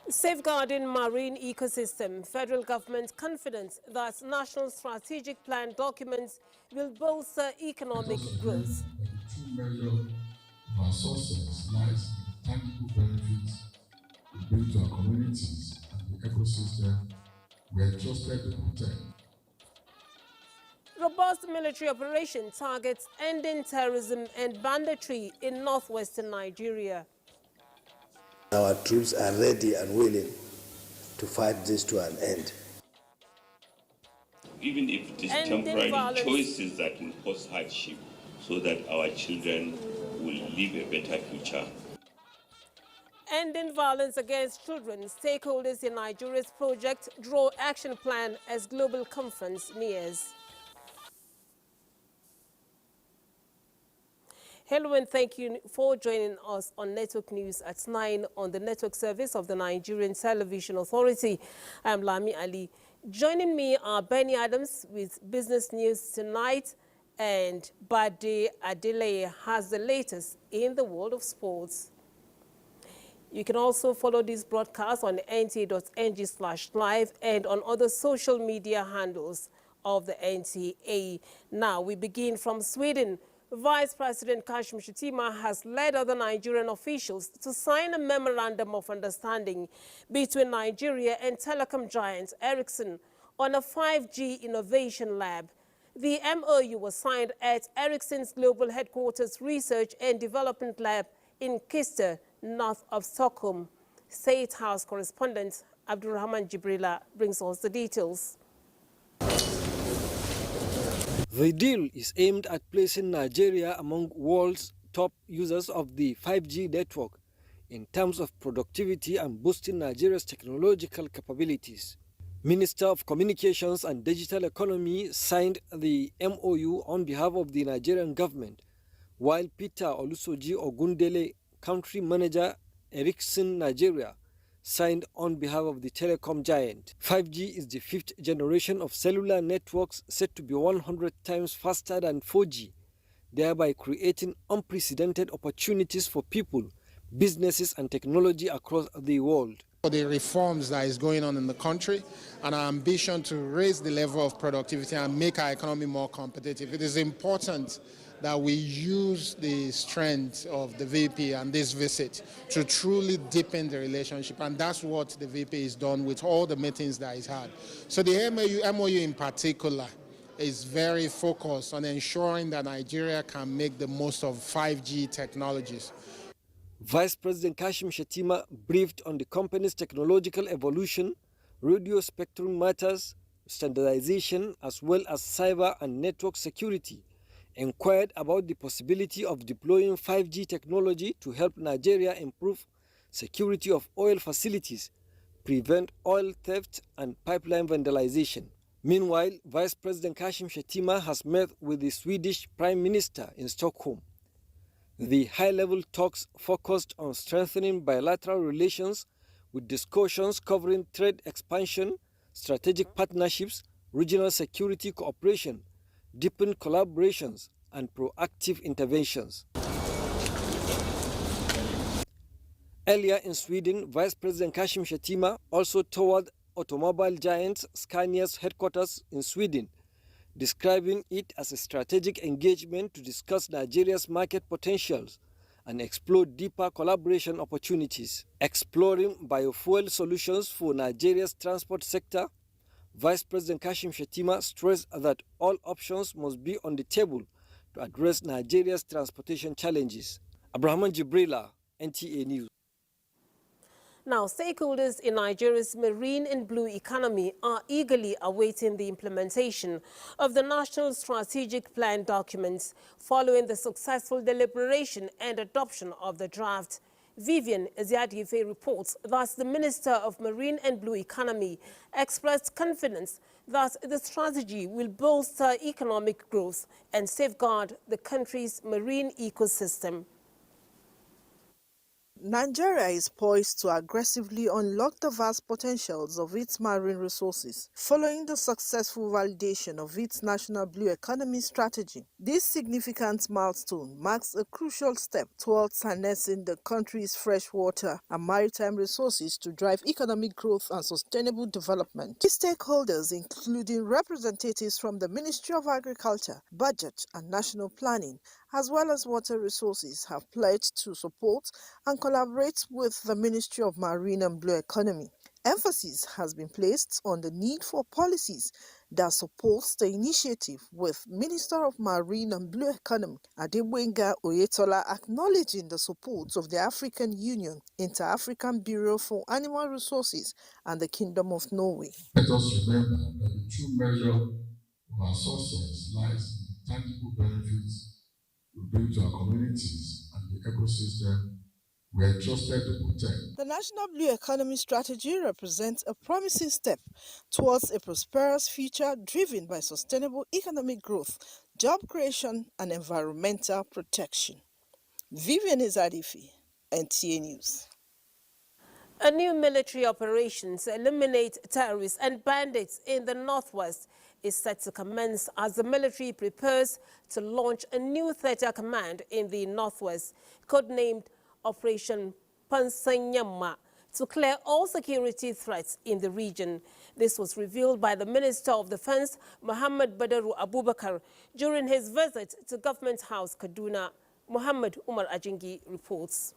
Safeguarding marine ecosystem, federal government confident that national strategic plan documents will bolster economic growth. The true measure of our success lies in tangible benefits we bring to our communities and the ecosystem we are trusted to protect. Robust military operation targets ending terrorism and banditry in northwestern Nigeria. Our troops are ready and willing to fight this to an end. Even if it is temporary choices that will cause hardship, so that our children will live a better future. Ending violence against children, stakeholders in Nigeria's project draw action plan as global conference nears. Hello and thank you for joining us on Network News at 9 on the network service of the Nigerian Television Authority. I'm Lami Ali. Joining me are Benny Adams with Business News Tonight, and Bade Adeleye has the latest in the world of sports. You can also follow this broadcast on nta.ng/live and on other social media handles of the NTA. Now we begin from Sweden. Vice President Kashim Shettima has led other Nigerian officials to sign a memorandum of understanding between Nigeria and telecom giant Ericsson on a 5G innovation lab. The MOU was signed at Ericsson's global headquarters research and development lab in Kista, north of Stockholm. State House correspondent Abdulrahman Jibrila brings us the details. The deal is aimed at placing Nigeria among world's top users of the 5G network in terms of productivity and boosting Nigeria's technological capabilities. Minister of Communications and Digital Economy signed the MOU on behalf of the Nigerian government, while Peter Olusoji Ogundele, country manager, Ericsson Nigeria, signed on behalf of the telecom giant. 5G is the fifth generation of cellular networks set to be 100 times faster than 4G, thereby creating unprecedented opportunities for people, businesses and technology across the world. For the reforms that is going on in the country and our ambition to raise the level of productivity and make our economy more competitive, it is important that we use the strength of the VP and this visit to truly deepen the relationship, and that's what the VP has done with all the meetings that he's had. So the MOU in particular is very focused on ensuring that Nigeria can make the most of 5G technologies. Vice President Kashim Shettima briefed on the company's technological evolution, radio spectrum matters, standardization, as well as cyber and network security, inquired about the possibility of deploying 5G technology to help Nigeria improve security of oil facilities, prevent oil theft and pipeline vandalization. Meanwhile, Vice President Kashim Shettima has met with the Swedish Prime Minister in Stockholm. The high-level talks focused on strengthening bilateral relations with discussions covering trade expansion, strategic partnerships, regional security cooperation, deepened collaborations, and proactive interventions. Earlier in Sweden, Vice President Kashim Shettima also toured automobile giant Scania's headquarters in Sweden, describing it as a strategic engagement to discuss Nigeria's market potentials and explore deeper collaboration opportunities. Exploring biofuel solutions for Nigeria's transport sector, Vice President Kashim Shettima stressed that all options must be on the table to address Nigeria's transportation challenges. Abdulrahman Jibrila, NTA News. Now, stakeholders in Nigeria's marine and blue economy are eagerly awaiting the implementation of the National Strategic Plan documents following the successful deliberation and adoption of the draft. Vivian Eziadife reports that the Minister of Marine and Blue Economy expressed confidence that the strategy will bolster economic growth and safeguard the country's marine ecosystem. Nigeria is poised to aggressively unlock the vast potentials of its marine resources, following the successful validation of its national blue economy strategy. This significant milestone marks a crucial step towards harnessing the country's freshwater and maritime resources to drive economic growth and sustainable development. Key stakeholders, including representatives from the Ministry of Agriculture, Budget and National Planning, as well as water resources, have pledged to support and collaborate with the Ministry of Marine and Blue Economy. Emphasis has been placed on the need for policies that support the initiative, with Minister of Marine and Blue Economy Adegbenga Oyetola acknowledging the support of the African Union, Inter-African Bureau for Animal Resources and the Kingdom of Norway. Let us remember that the true measure of our success lies in the tangible benefits we bring to our communities and the ecosystem we are trusted to protect. The National Blue Economy Strategy represents a promising step towards a prosperous future driven by sustainable economic growth, job creation, and environmental protection. Vivian Izadifi, NTA News. A new military operation to eliminate terrorists and bandits in the northwest is set to commence as the military prepares to launch a new theater command in the northwest, codenamed Operation Pansanyama, to clear all security threats in the region. This was revealed by the Minister of Defense, Muhammad Badaru Abubakar, during his visit to Government House, Kaduna. Muhammad Umar Ajingi reports.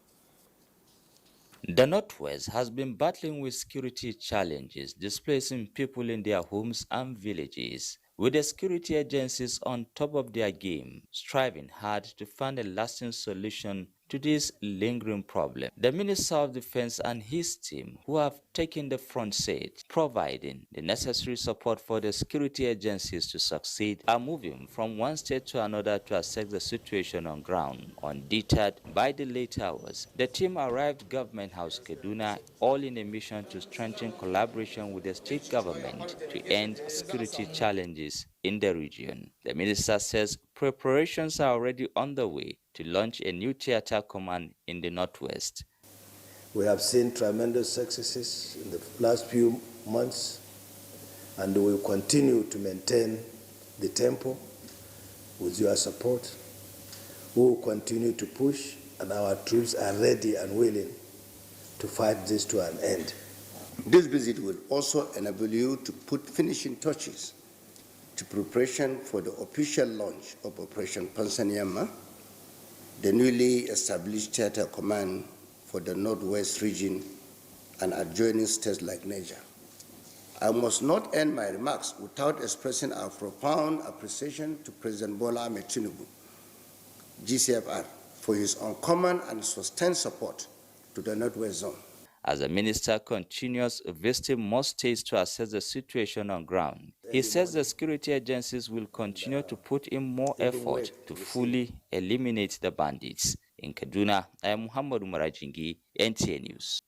The Northwest has been battling with security challenges, displacing people in their homes and villages, with the security agencies on top of their game, striving hard to find a lasting solution to this lingering problem. The Minister of Defense and his team, who have taken the front seat, providing the necessary support for the security agencies to succeed, are moving from one state to another to assess the situation on ground. Undeterred by the late hours, the team arrived Government House Kaduna, all in a mission to strengthen collaboration with the state government to end security challenges in the region. The minister says preparations are already underway to launch a new theater command in the Northwest. We have seen tremendous successes in the last few months, and we will continue to maintain the tempo with your support. We will continue to push, and our troops are ready and willing to fight this to an end. This visit will also enable you to put finishing touches to preparation for the official launch of Operation Pansanyama, the newly established theater command for the Northwest region and adjoining states like Niger. I must not end my remarks without expressing our profound appreciation to President Bola Ahmed Tinubu, GCFR, for his uncommon and sustained support to the Northwest zone. As the minister continues visiting more states to assess the situation on ground, he says the security agencies will continue to put in more effort to fully eliminate the bandits. In Kaduna, I am Muhammad Umar Ajingi, NTA News.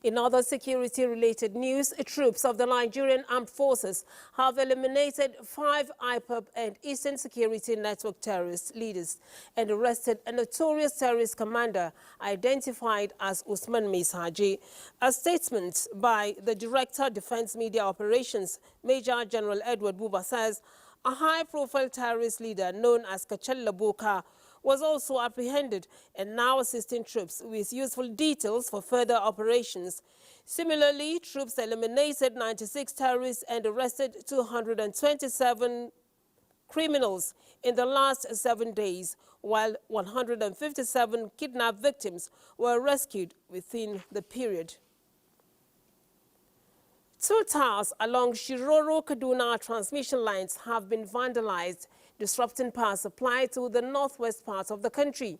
In other security-related news, troops of the Nigerian Armed Forces have eliminated 5 IPOB and Eastern Security Network terrorist leaders and arrested a notorious terrorist commander identified as Usman Mesaji. A statement by the Director of Defense Media Operations, Major General Edward Buba, says a high-profile terrorist leader known as Kachella Boka was also apprehended and now assisting troops with useful details for further operations. Similarly, troops eliminated 96 terrorists and arrested 227 criminals in the last 7 days, while 157 kidnapped victims were rescued within the period. 2 towers along Shiroro-Kaduna transmission lines have been vandalized, disrupting power supply to the northwest part of the country.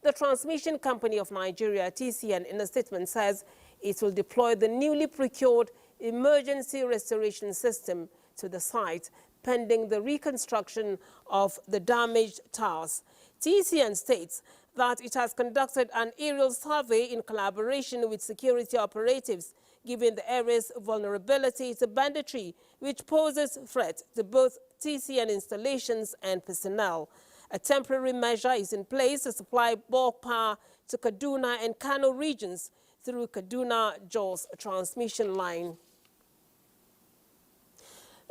The Transmission Company of Nigeria, TCN, in a statement says it will deploy the newly procured emergency restoration system to the site, pending the reconstruction of the damaged towers. TCN states that it has conducted an aerial survey in collaboration with security operatives, given the area's vulnerability to banditry, which poses threat to both TCN installations and personnel. A temporary measure is in place to supply bulk power to Kaduna and Kano regions through Kaduna-Jos transmission line.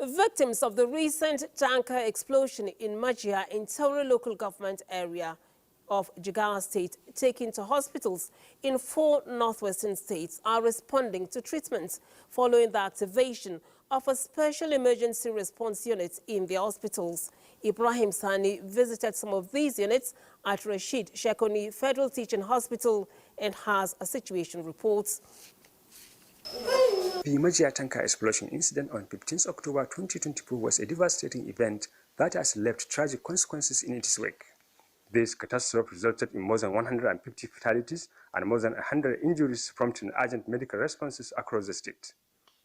Victims of the recent tanker explosion in Majia in Taure local government area of Jigawa State taken to hospitals in 4 northwestern states are responding to treatment following the activation of a special emergency response unit in the hospitals. Ibrahim Sani visited some of these units at Rashid Shekoni Federal Teaching Hospital and has a situation report. The Majia tanker explosion incident on 15 October 2024 was a devastating event that has left tragic consequences in its wake. This catastrophe resulted in more than 150 fatalities and more than 100 injuries, prompting urgent medical responses across the state.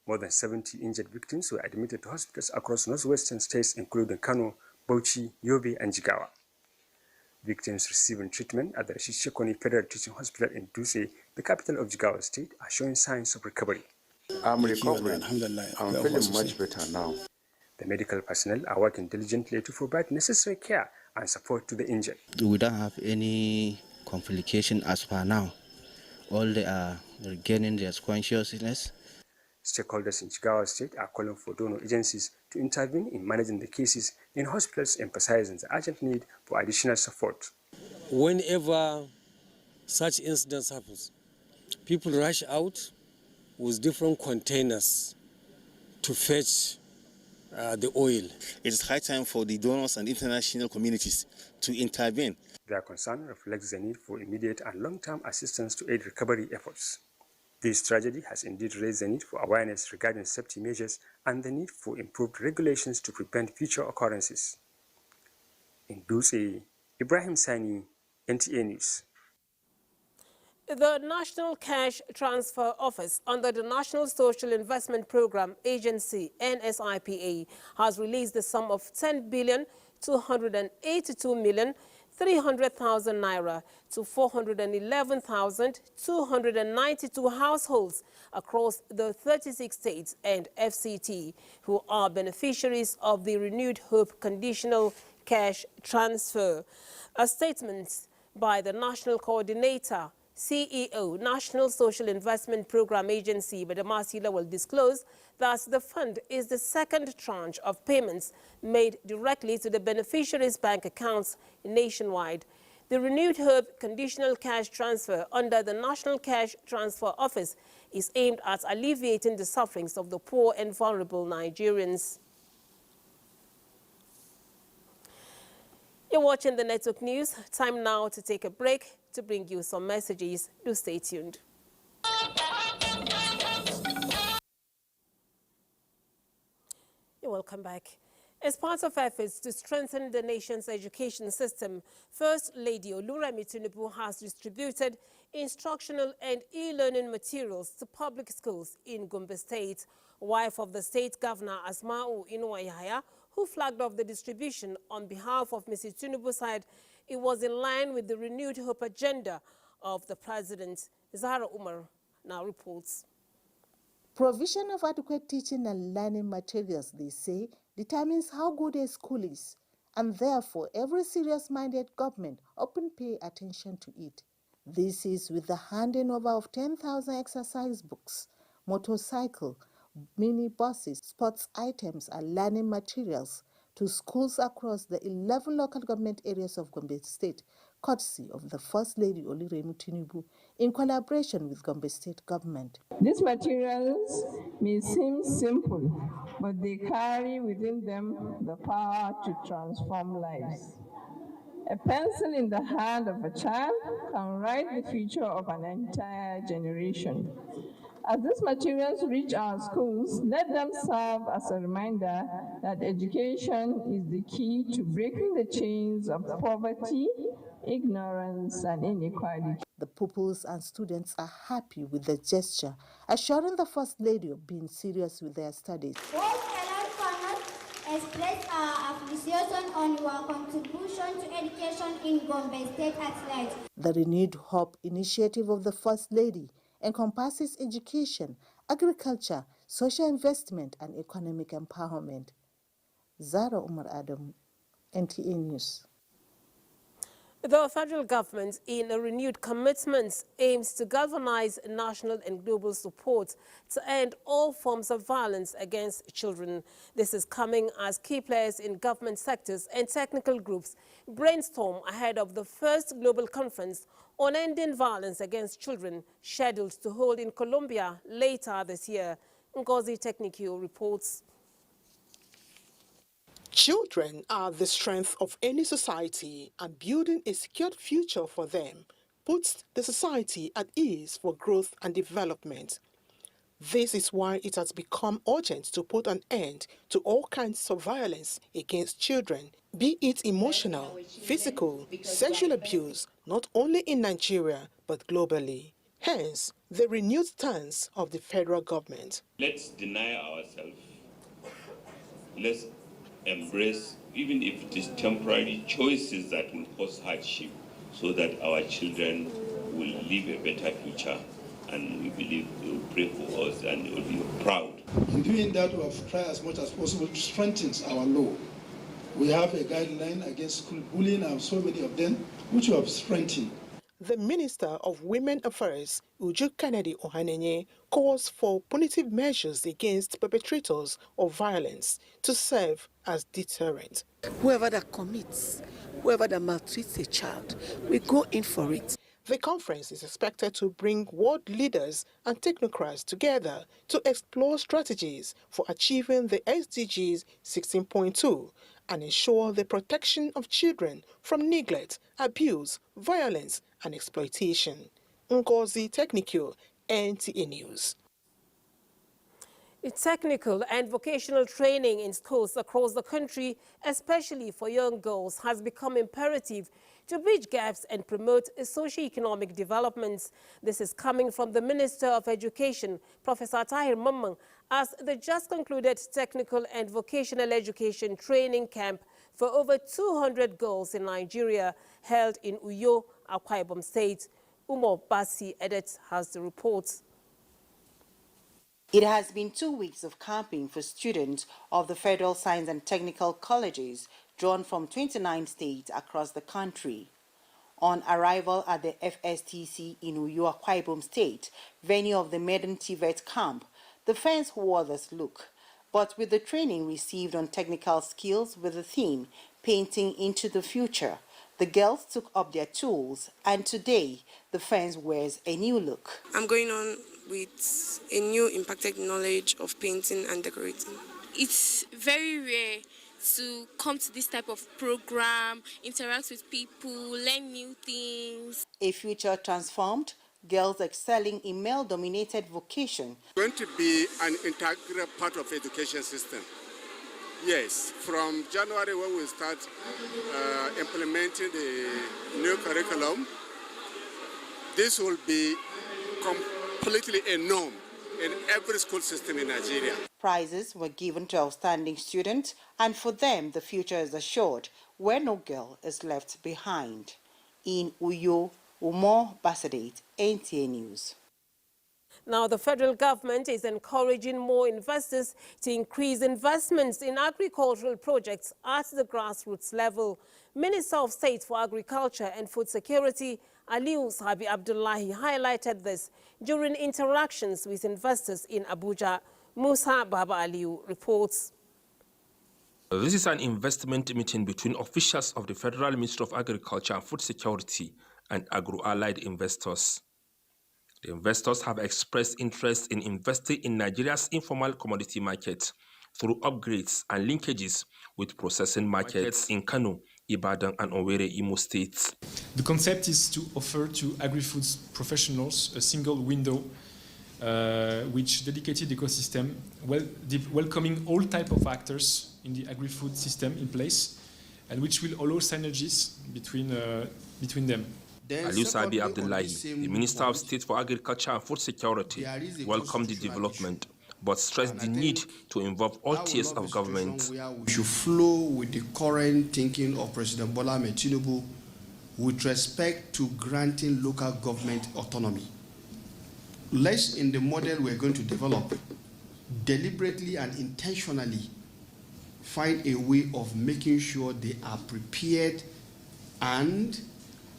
More than 70 injured victims were admitted to hospitals across northwestern states, including Kano, Bauchi, Yobe, and Jigawa. Victims receiving treatment at the Rashid Shekoni Federal Teaching Hospital in Dutse, the capital of Jigawa State, are showing signs of recovery. I'm recovering. I'm feeling much better now. The medical personnel are working diligently to provide necessary care and support to the injured. We don't have any complication as far now. All they are regaining their consciousness. Stakeholders in Jigawa State are calling for donor agencies to intervene in managing the cases in hospitals, emphasizing the urgent need for additional support. Whenever such incidents happens, people rush out with different containers to fetch the oil. It is high time for the donors and international communities to intervene. Their concern reflects the need for immediate and long-term assistance to aid recovery efforts. This tragedy has indeed raised the need for awareness regarding safety measures and the need for improved regulations to prevent future occurrences. In Dutse, Ibrahim Sani, NTA News. The National Cash Transfer Office under the National Social Investment Program Agency, NSIPA, has released the sum of 10,282,300,000 naira to 411,292 households across the 36 states and FCT who are beneficiaries of the Renewed Hope Conditional Cash Transfer. A statement by the National Coordinator, CEO, National Social Investment Program Agency, Badamasi will disclose that the fund is the second tranche of payments made directly to the beneficiaries' bank accounts nationwide. The Renewed Hope Conditional Cash Transfer under the National Cash Transfer Office is aimed at alleviating the sufferings of the poor and vulnerable Nigerians. You're watching the Network News. Time now to take a break to bring you some messages. Do stay tuned. You're welcome back. As part of efforts to strengthen the nation's education system, First Lady Oluremi Tinubu has distributed instructional and e-learning materials to public schools in Gombe State. Wife of the state governor, Asma'u Inuwa, who flagged off the distribution on behalf of Mrs. Tinubu, said it was in line with the renewed hope agenda of the president. Zahra Umar now reports. Provision of adequate teaching and learning materials, they say, determines how good a school is, and therefore every serious-minded government often pay attention to it. This is with the handing over of 10,000 exercise books, motorcycle, mini-buses, sports items and learning materials to schools across the 11 local government areas of Gombe State, courtesy of the First Lady Oluremi Tinubu in collaboration with Gombe State government. These materials may seem simple, but they carry within them the power to transform lives. A pencil in the hand of a child can write the future of an entire generation. As these materials reach our schools, let them serve as a reminder that education is the key to breaking the chains of poverty, ignorance, and inequality. The pupils and students are happy with the gesture, assuring the First Lady of being serious with their studies. Express our appreciation on your contribution to education in Gombe State at large. The Renewed Hope initiative of the First Lady encompasses education, agriculture, social investment, and economic empowerment. Zara Umar Adam, NTA News. The federal government, in a renewed commitment, aims to galvanize national and global support to end all forms of violence against children. This is coming as key players in government sectors and technical groups brainstorm ahead of the first global conference on ending violence against children, scheduled to hold in Colombia later this year. Ngozi Technical reports. Children are the strength of any society, and building a secured future for them puts the society at ease for growth and development. This is why it has become urgent to put an end to all kinds of violence against children, be it emotional, physical, sexual abuse, not only in Nigeria but globally. Hence, the renewed stance of the federal government. Let's deny ourselves. Let's embrace, even if it is temporary, choices that will cause hardship so that our children will live a better future, and we believe they will pray for us and they will be proud. In doing that, we have tried as much as possible to strengthen our law. We have a guideline against school bullying and so many of them, which we have strengthened. The Minister of Women Affairs, Uju Kennedy Ohanenye, calls for punitive measures against perpetrators of violence to serve as deterrent. Whoever that commits, whoever that maltreats a child, we go in for it. The conference is expected to bring world leaders and technocrats together to explore strategies for achieving the SDGs 16.2 and ensure the protection of children from neglect, abuse, violence, and exploitation. Ngozi Technical, NTA News. Technical and vocational training in schools across the country, especially for young girls, has become imperative to bridge gaps and promote socio-economic developments. This is coming from the Minister of Education, Professor Tahir Mamman, as the just concluded technical and vocational education training camp for over 200 girls in Nigeria held in Uyo, Akwa Ibom State. Umo Basi Edet has the report. It has been 2 weeks of camping for students of the Federal Science and Technical Colleges drawn from 29 states across the country. On arrival at the FSTC in Uyo, Akwa Ibom State, venue of the Maiden TVET camp, the fans wore this look. But with the training received on technical skills with the theme, Painting into the Future, the girls took up their tools, and today the fans wears a new look. I'm going on with a new impacted knowledge of painting and decorating. It's very rare to come to this type of program, interact with people, learn new things. A future transformed, girls excelling in male-dominated vocation. Going to be an integral part of education system. Yes, from January when we start implementing the new curriculum, this will be completely a norm in every school system in Nigeria. Prizes were given to outstanding students, and for them the future is assured, where no girl is left behind. In Uyo, Umo Basadate, NTA News. Now, the federal government is encouraging more investors to increase investments in agricultural projects at the grassroots level. Minister of State for Agriculture and Food Security, Aliu Sabi Abdullahi, highlighted this during interactions with investors in Abuja. Musa Baba Aliu reports. This is an investment meeting between officials of the Federal Ministry of Agriculture and Food Security and agro-allied investors. The investors have expressed interest in investing in Nigeria's informal commodity market through upgrades and linkages with processing markets in Kano, Ibadan, and Owerri, Imo states. The concept is to offer to agri-foods professionals a single window which dedicated ecosystem, welcoming all type of actors in the agri-food system in place, and which will allow synergies between them. Aliu Sabi Abdullahi, the Minister of State for Agriculture and Food Security, welcomed the development, but stressed the need to involve all tiers of government. We should flow with the current thinking of President Bola Ahmed Tinubu with respect to granting local government autonomy. Let's, in the model we're going to develop, deliberately and intentionally find a way of making sure they are prepared and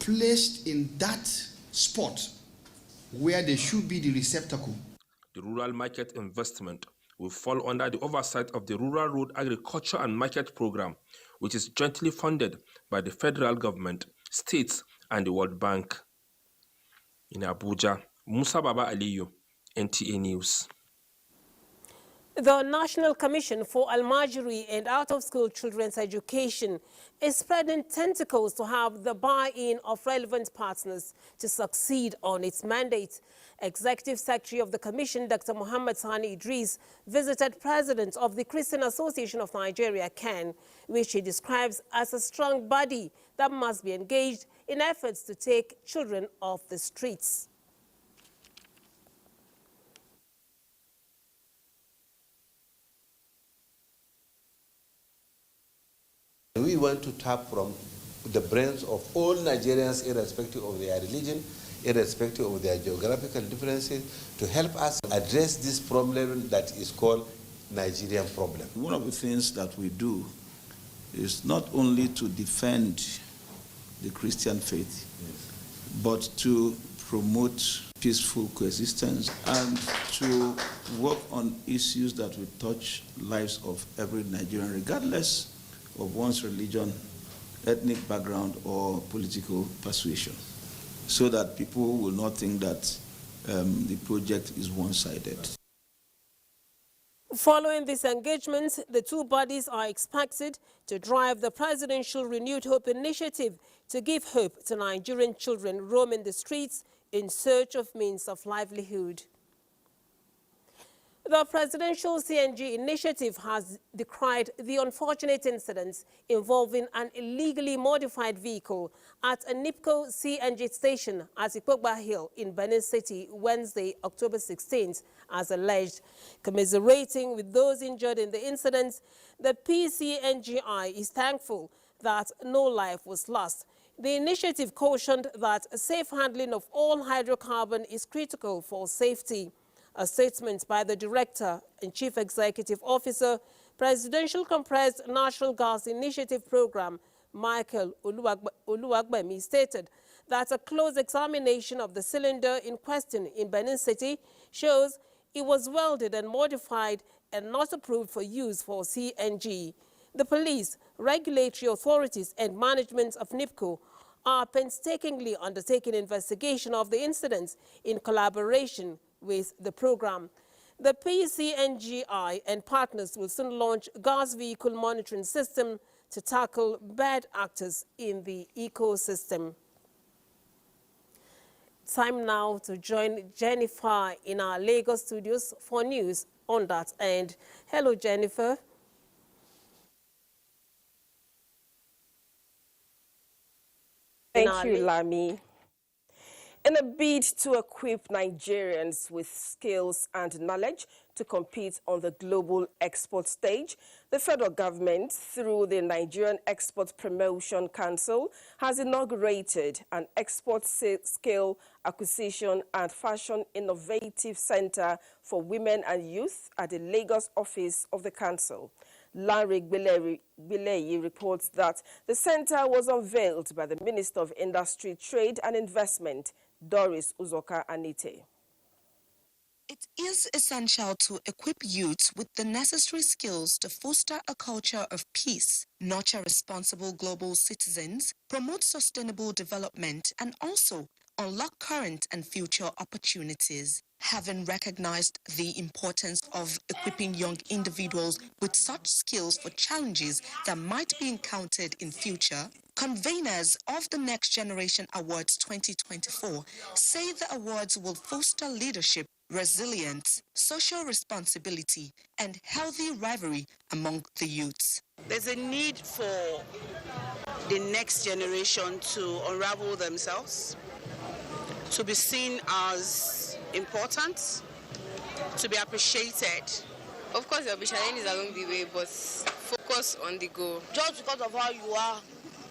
placed in that spot where they should be the receptacle. The rural market investment will fall under the oversight of the Rural Road Agriculture and Market Program, which is jointly funded by the federal government, states, and the World Bank. In Abuja, Musa Baba Aliyu, NTA News. The National Commission for Almajiri and Out-of-School Children's Education is spreading tentacles to have the buy-in of relevant partners to succeed on its mandate. Executive Secretary of the Commission, Dr. Muhammad Sani Idris, visited President of the Christian Association of Nigeria, CAN, which he describes as a strong body that must be engaged in efforts to take children off the streets. We want to tap from the brains of all Nigerians, irrespective of their religion, irrespective of their geographical differences, to help us address this problem that is called Nigerian problem. One of the things that we do is not only to defend the Christian faith, but to promote peaceful coexistence and to work on issues that will touch lives of every Nigerian, regardless of one's religion, ethnic background, or political persuasion, so that people will not think that the project is one-sided. Following this engagement, the two bodies are expected to drive the presidential Renewed Hope initiative to give hope to Nigerian children roaming the streets in search of means of livelihood. The presidential CNG initiative has decried the unfortunate incidents involving an illegally modified vehicle at a NIPCO CNG station at Ikpokba Hill in Benin City Wednesday, October 16th, as alleged. Commiserating with those injured in the incidents, the PCNGI is thankful that no life was lost. The initiative cautioned that safe handling of all hydrocarbon is critical for safety. A statement by the Director and Chief Executive Officer, Presidential Compressed Natural Gas Initiative Program, Michael Oluwagbemi, stated that a close examination of the cylinder in question in Benin City shows it was welded and modified and not approved for use for CNG. The police, regulatory authorities and management of NIPCO are painstakingly undertaking investigation of the incidents in collaboration with the program. The PCNGI and partners will soon launch gas vehicle monitoring system to tackle bad actors in the ecosystem. Time now to join Jennifer in our Lagos studios for news on that end. Hello, Jennifer. Thank you, Lami. In a bid to equip Nigerians with skills and knowledge to compete on the global export stage, the federal government, through the Nigerian Export Promotion Council, has inaugurated an export skill acquisition and fashion innovative center for women and youth at the Lagos office of the council. Larry Bileyi reports that the center was unveiled by the Minister of Industry, Trade and Investment, Doris Uzoka Anite. It is essential to equip youths with the necessary skills to foster a culture of peace, nurture responsible global citizens, promote sustainable development, and also unlock current and future opportunities. Having recognized the importance of equipping young individuals with such skills for challenges that might be encountered in future, conveners of the Next Generation Awards 2024 say the awards will foster leadership, resilience, social responsibility, and healthy rivalry among the youths. There's a need for the next generation to unravel themselves, to be seen as important, to be appreciated. Of course, there will be challenges along the way, but focus on the goal. Just because of how you are,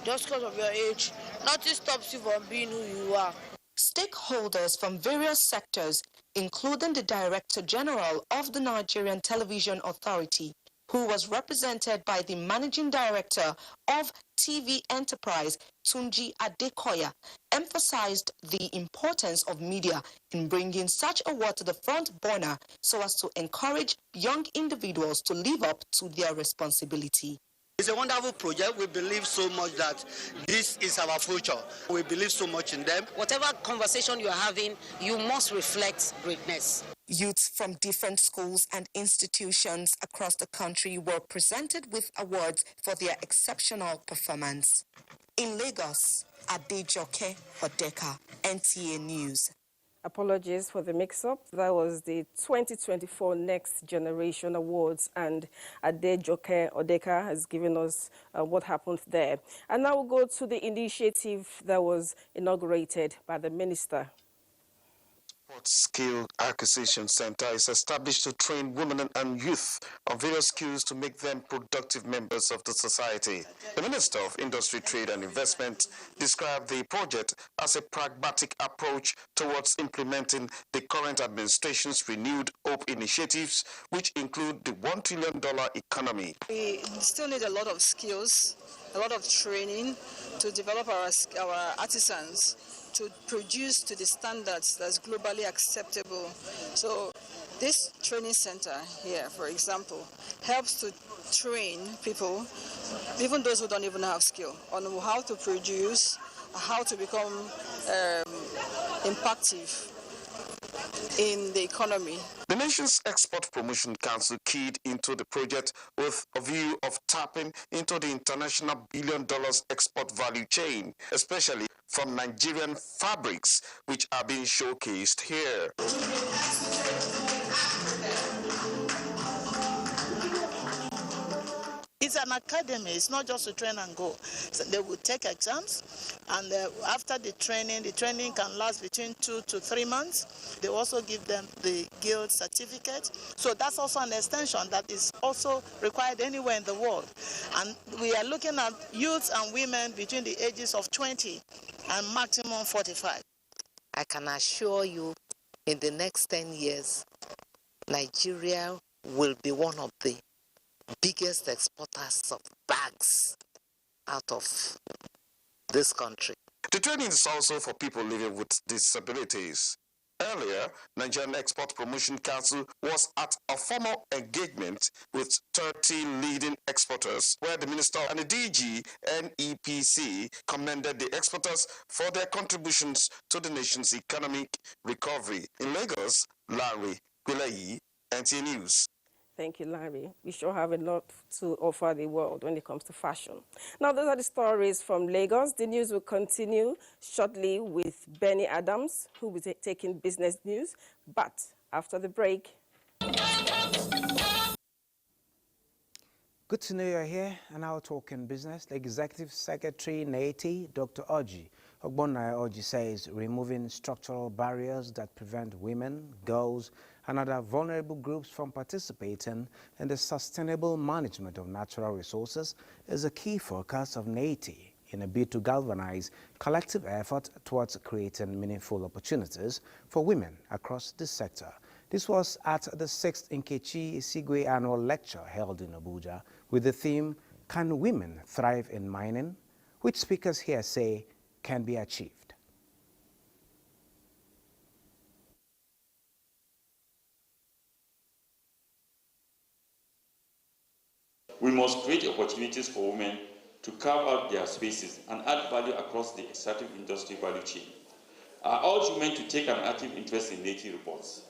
just because of your age, nothing stops you from being who you are. Stakeholders from various sectors, including the Director General of the Nigerian Television Authority, who was represented by the Managing Director of TV Enterprise, Tunji Adekoya, emphasized the importance of media in bringing such a word to the front burner so as to encourage young individuals to live up to their responsibility. It's a wonderful project. We believe so much that this is our future. We believe so much in them. Whatever conversation you are having, you must reflect greatness. Youths from different schools and institutions across the country were presented with awards for their exceptional performance. In Lagos, Adejoke Odeka, NTA News. Apologies for the mix-up. That was the 2024 Next Generation Awards, and Adejoke Odeka has given us what happened there. And now we'll go to the initiative that was inaugurated by the minister. Skill Acquisition Center is established to train women and youth on various skills to make them productive members of the society. The Minister of Industry, Trade and Investment described the project as a pragmatic approach towards implementing the current administration's renewed hope initiatives, which include the $1 trillion economy. We still need a lot of skills, a lot of training to develop our artisans to produce to the standards that's globally acceptable. So this training center here, for example, helps to train people, even those who don't even have skill, on how to produce, how to become impactful in the economy. The nation's Export Promotion Council keyed into the project with a view of tapping into the international $1 billion export value chain, especially from Nigerian fabrics, which are being showcased here. It's an academy. It's not just to train and go. So they will take exams, and after the training can last between 2 to 3 months. They also give them the guild certificate. So that's also an extension that is also required anywhere in the world. And we are looking at youths and women between the ages of 20 and maximum 45. I can assure you, in the next 10 years, Nigeria will be one of the biggest exporters of bags out of this country. The training is also for people living with disabilities. Earlier, Nigerian Export Promotion Council was at a formal engagement with 30 leading exporters, where the Minister and the DG NEPC commended the exporters for their contributions to the nation's economic recovery. In Lagos, Larry Guleyi, NTA News. Thank you, Larry. We sure have a lot to offer the world when it comes to fashion. Now, those are the stories from Lagos. The news will continue shortly with Benny Adams, who will be taking business news. But after the break... Good to know you're here, and now talking business. The Executive Secretary, NTA, Dr. Ogbonnaya Orji, says removing structural barriers that prevent women, girls, and other vulnerable groups from participating in the sustainable management of natural resources is a key focus of NTA in a bid to galvanize collective effort towards creating meaningful opportunities for women across this sector. This was at the 6th Nkechi Isigwe annual lecture held in Abuja with the theme, Can Women Thrive in Mining?, which speakers here say can be achieved. We must create opportunities for women to carve out their spaces and add value across the extractive industry value chain. I urge women to take an active interest in NTA reports.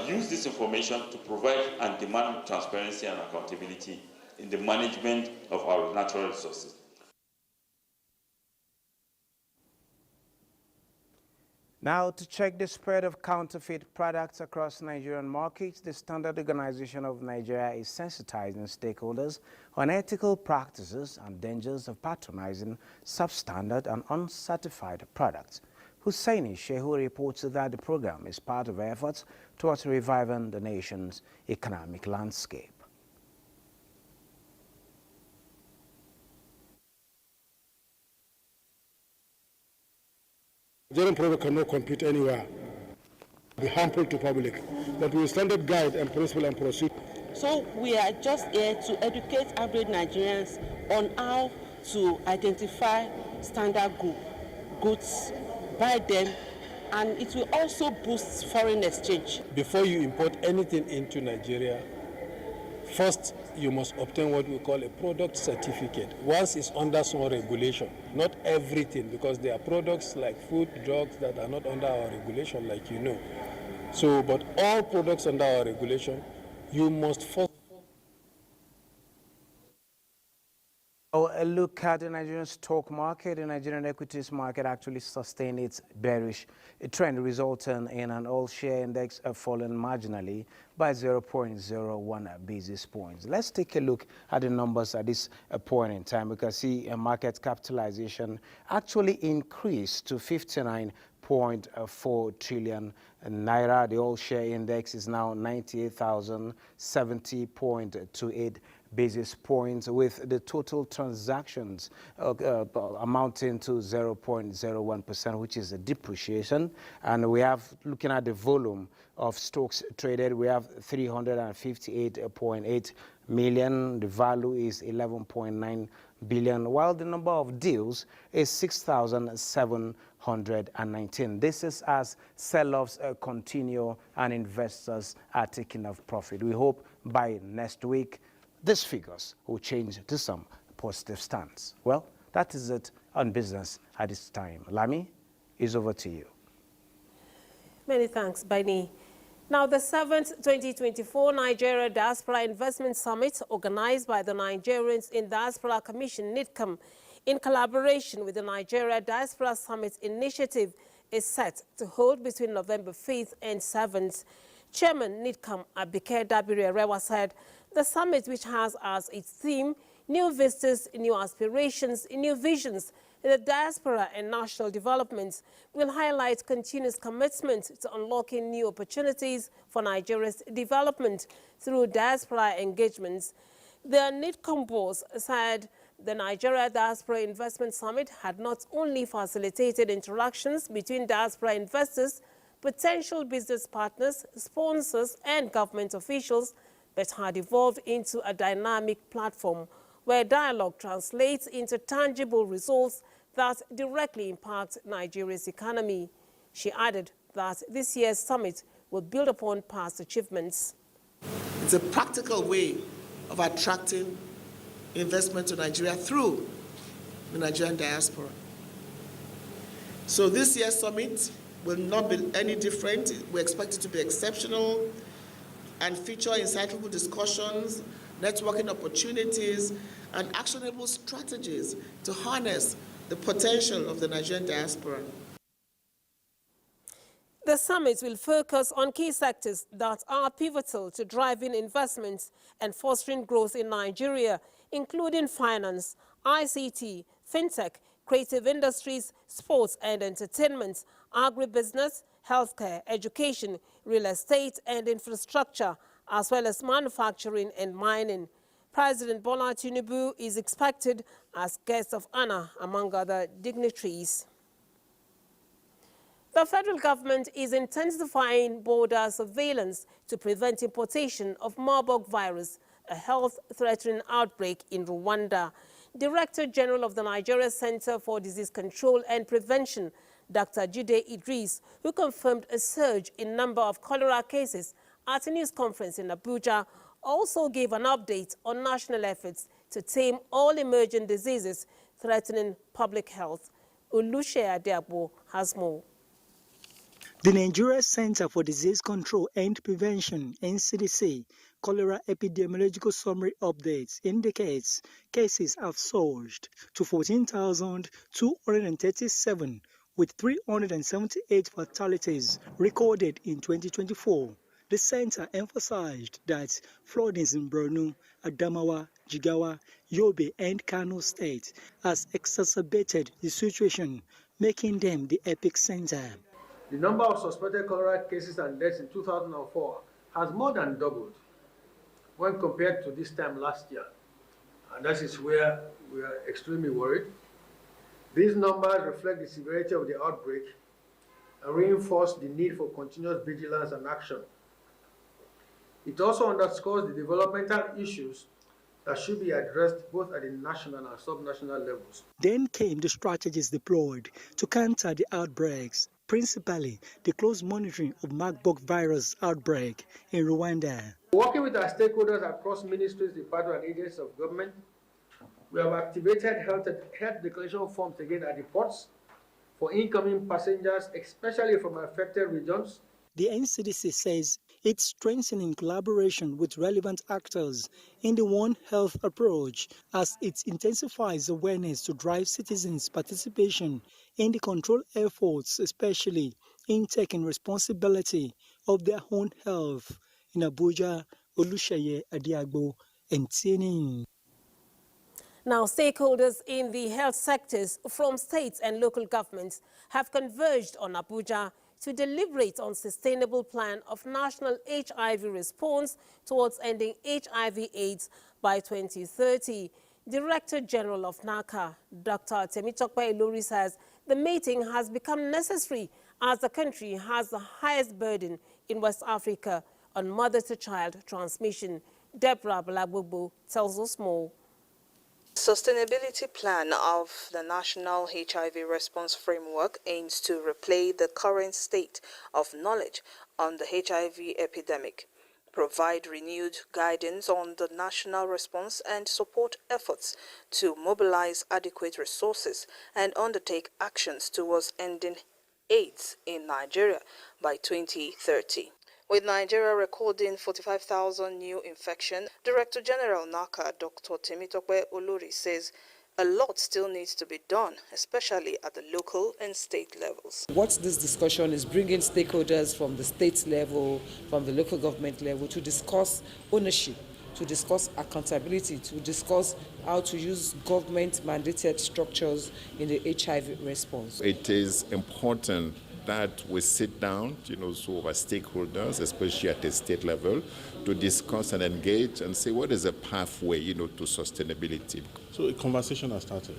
Use this information to provide and demand transparency and accountability in the management of our natural resources. Now, to check the spread of counterfeit products across Nigerian markets, the Standard Organization of Nigeria is sensitizing stakeholders on ethical practices and dangers of patronizing substandard and uncertified products. Hussaini Shehu reports that the program is part of efforts towards reviving the nation's economic landscape. Nigerian product cannot compete anywhere, be harmful to public. But with standard guide and principle and procedure, So we are just here to educate average Nigerians on how to identify standard goods, buy them, and it will also boost foreign exchange. Before you import anything into Nigeria, first you must obtain what we call a product certificate. Once it's under some regulation, not everything, because there are products like food, drugs that are not under our regulation, like you know. So, but all products under our regulation, you must first. A look at the Nigerian stock market. The Nigerian equities market actually sustained its bearish trend, resulting in an all-share index falling marginally by 0.01 basis points. Let's take a look at the numbers at this point in time. We can see a market capitalization actually increased to 59.4 trillion naira. The all-share index is now 98,070.28 basis points, with the total transactions amounting to 0.01%, which is a depreciation. And we have, looking at the volume of stocks traded, we have 358.8 million. The value is 11.9 billion, while the number of deals is 6,719. This is as sell-offs continue and investors are taking off profit. We hope by next week these figures will change to some positive stance. Well, that is it on business at this time. Lami, is over to you. Many thanks, Bani. Now, the 7th 2024 Nigeria Diaspora Investment Summit, organized by the Nigerians in Diaspora Commission, NIDCOM, in collaboration with the Nigeria Diaspora Summit Initiative, is set to hold between November 5th and 7th. Chairman NIDCOM Abike Dabiri Arewa said the summit, which has as its theme new vistas, new aspirations, new visions in the diaspora and national development, will highlight continuous commitment to unlocking new opportunities for Nigeria's development through diaspora engagements. The NIDCOM boss said the Nigeria Diaspora Investment Summit had not only facilitated interactions between diaspora investors, potential business partners, sponsors, and government officials, but had evolved into a dynamic platform where dialogue translates into tangible results that directly impact Nigeria's economy. She added that this year's summit will build upon past achievements. It's a practical way of attracting investment to Nigeria through the Nigerian diaspora. So this year's summit will not be any different. We expect it to be exceptional and feature insightful discussions, networking opportunities, and actionable strategies to harness the potential of the Nigerian diaspora. The summit will focus on key sectors that are pivotal to driving investments and fostering growth in Nigeria, including finance, ICT, fintech, creative industries, sports and entertainment, agribusiness, healthcare, education, real estate and infrastructure, as well as manufacturing and mining. President Bola Tinubu is expected as guest of honor among other dignitaries. The federal government is intensifying border surveillance to prevent importation of Marburg virus, a health-threatening outbreak in Rwanda. Director General of the Nigeria Center for Disease Control and Prevention, Dr. Jide Idris, who confirmed a surge in number of cholera cases at a news conference in Abuja, also gave an update on national efforts to tame all emerging diseases threatening public health. Ulushe Adeabo has more. The Nigeria Center for Disease Control and Prevention, NCDC, cholera epidemiological summary updates indicates cases have surged to 14,237, with 378 fatalities recorded in 2024. The center emphasized that floodings in Borno, Adamawa, Jigawa, Yobe, and Kano states has exacerbated the situation, making them the epicenter. The number of suspected cholera cases and deaths in 2004 has more than doubled when compared to this time last year. And that is where we are extremely worried. These numbers reflect the severity of the outbreak and reinforce the need for continuous vigilance and action. It also underscores the developmental issues that should be addressed both at the national and subnational levels. Then came the strategies deployed to counter the outbreaks, principally the close monitoring of Marburg virus outbreak in Rwanda. Working with our stakeholders across ministries, departments, and agencies of government, we have activated health declaration forms again at the ports for incoming passengers, especially from affected regions. The NCDC says it's strengthening collaboration with relevant actors in the One Health approach as it intensifies awareness to drive citizens' participation in the control efforts, especially in taking responsibility of their own health. In Abuja, Oluseyi Adiagbo, NTA. Now, stakeholders in the health sectors from states and local governments have converged on Abuja to deliberate on sustainable plan of national HIV response towards ending HIV/AIDS by 2030. Director General of NACA, Dr. Temitokpe Ilori, says the meeting has become necessary as the country has the highest burden in West Africa on mother-to-child transmission. Deborah Balagbobo tells us more. Sustainability plan of the National HIV Response Framework aims to replay the current state of knowledge on the HIV epidemic, provide renewed guidance on the national response and support efforts to mobilize adequate resources and undertake actions towards ending AIDS in Nigeria by 2030. With Nigeria recording 45,000 new infections, Director General NACA, Dr. Temitokpe Ilori, says a lot still needs to be done, especially at the local and state levels. What this discussion is bringing stakeholders from the state level, from the local government level, to discuss ownership, to discuss accountability, to discuss how to use government-mandated structures in the HIV response. It is important that we sit down, so our stakeholders, especially at the state level, to discuss and engage and say what is a pathway, to sustainability. So a conversation has started.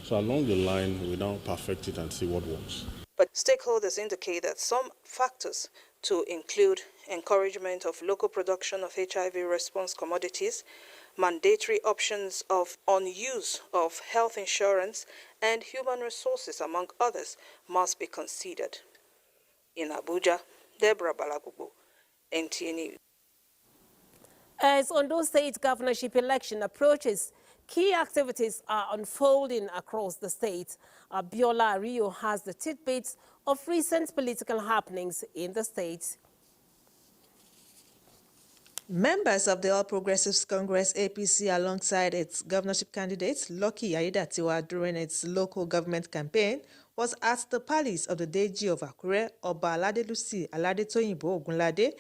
So along the line, we now perfect it and see what works. But stakeholders indicate that some factors to include encouragement of local production of HIV response commodities, mandatory options on use of health insurance, and human resources, among others, must be considered. In Abuja, Deborah Balagbobo, NTA News. As Ondo State governorship election approaches, key activities are unfolding across the state. Abiola Rio has the tidbits of recent political happenings in the state. Members of the All Progressives Congress APC alongside its governorship candidate Lucky Aiyedatiwa during its local government campaign was at the palace of the Deji of Akure, Oba Aladelusi Aladetoyinbo Ogunlade,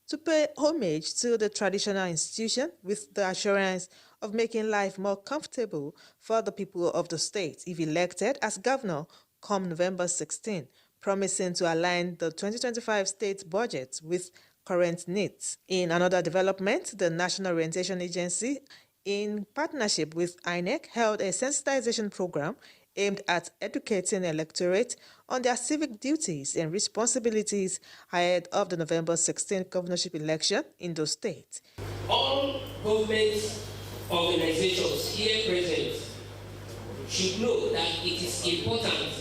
to pay homage to the traditional institution with the assurance of making life more comfortable for the people of the state if elected as governor come November 16, promising to align the 2025 state budget with current needs. In another development, the National Orientation Agency, in partnership with INEC, held a sensitization program aimed at educating the electorate on their civic duties and responsibilities ahead of the November 16th governorship election in the state. All government organizations here present should know that it is important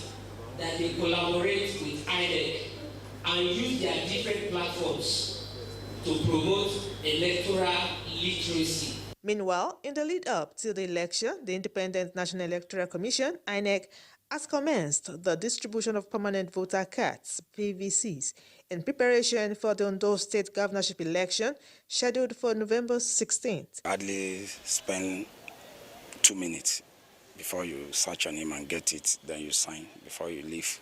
that they collaborate with INEC and use their different platforms to promote electoral literacy. Meanwhile, in the lead-up to the election, the Independent National Electoral Commission, INEC, has commenced the distribution of permanent voter cards, PVCs, in preparation for the Ondo State governorship election scheduled for November 16th. Hardly spend 2 minutes before you search your name and get it, then you sign before you leave.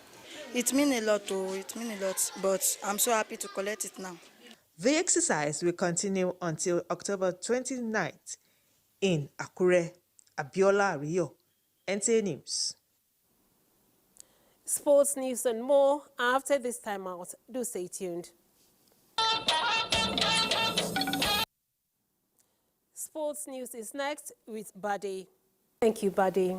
It means a lot, but I'm so happy to collect it now. The exercise will continue until October 29th in Akure. Abiola Rio, NTA News. Sports news and more after this time out. Do stay tuned. Sports news is next with Bade. Thank you, Bade.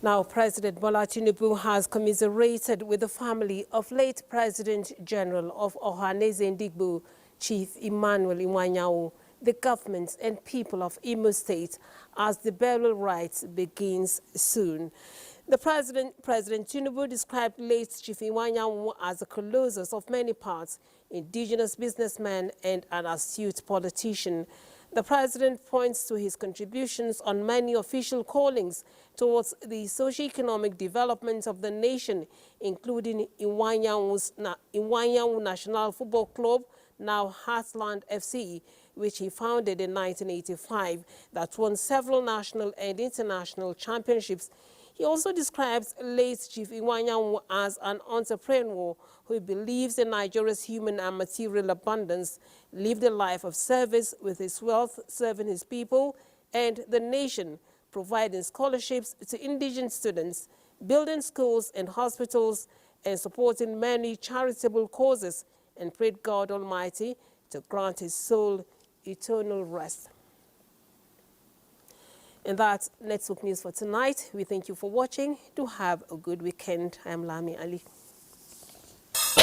Now, President Bola Tinubu has commiserated with the family of late President General of Ohaneze Ndigbo, Chief Emmanuel Iwanyawo, the government and people of Imo State, as the burial rites begins soon. The President Tinubu described late Chief Iwanyawo as a colossus of many parts, indigenous businessman and an astute politician. The President points to his contributions on many official callings towards the socio-economic development of the nation, including Iwanyawo National Football Club, now Heartland FC, which he founded in 1985, that won several national and international championships. He also describes late Chief Iwanyawo as an entrepreneur who believes in Nigeria's human and material abundance, lived a life of service with his wealth serving his people and the nation, providing scholarships to indigent students, building schools and hospitals, and supporting many charitable causes, and prayed God Almighty to grant his soul eternal rest. And that's Network News for tonight. We thank you for watching. Do have a good weekend. I am Lami Ali.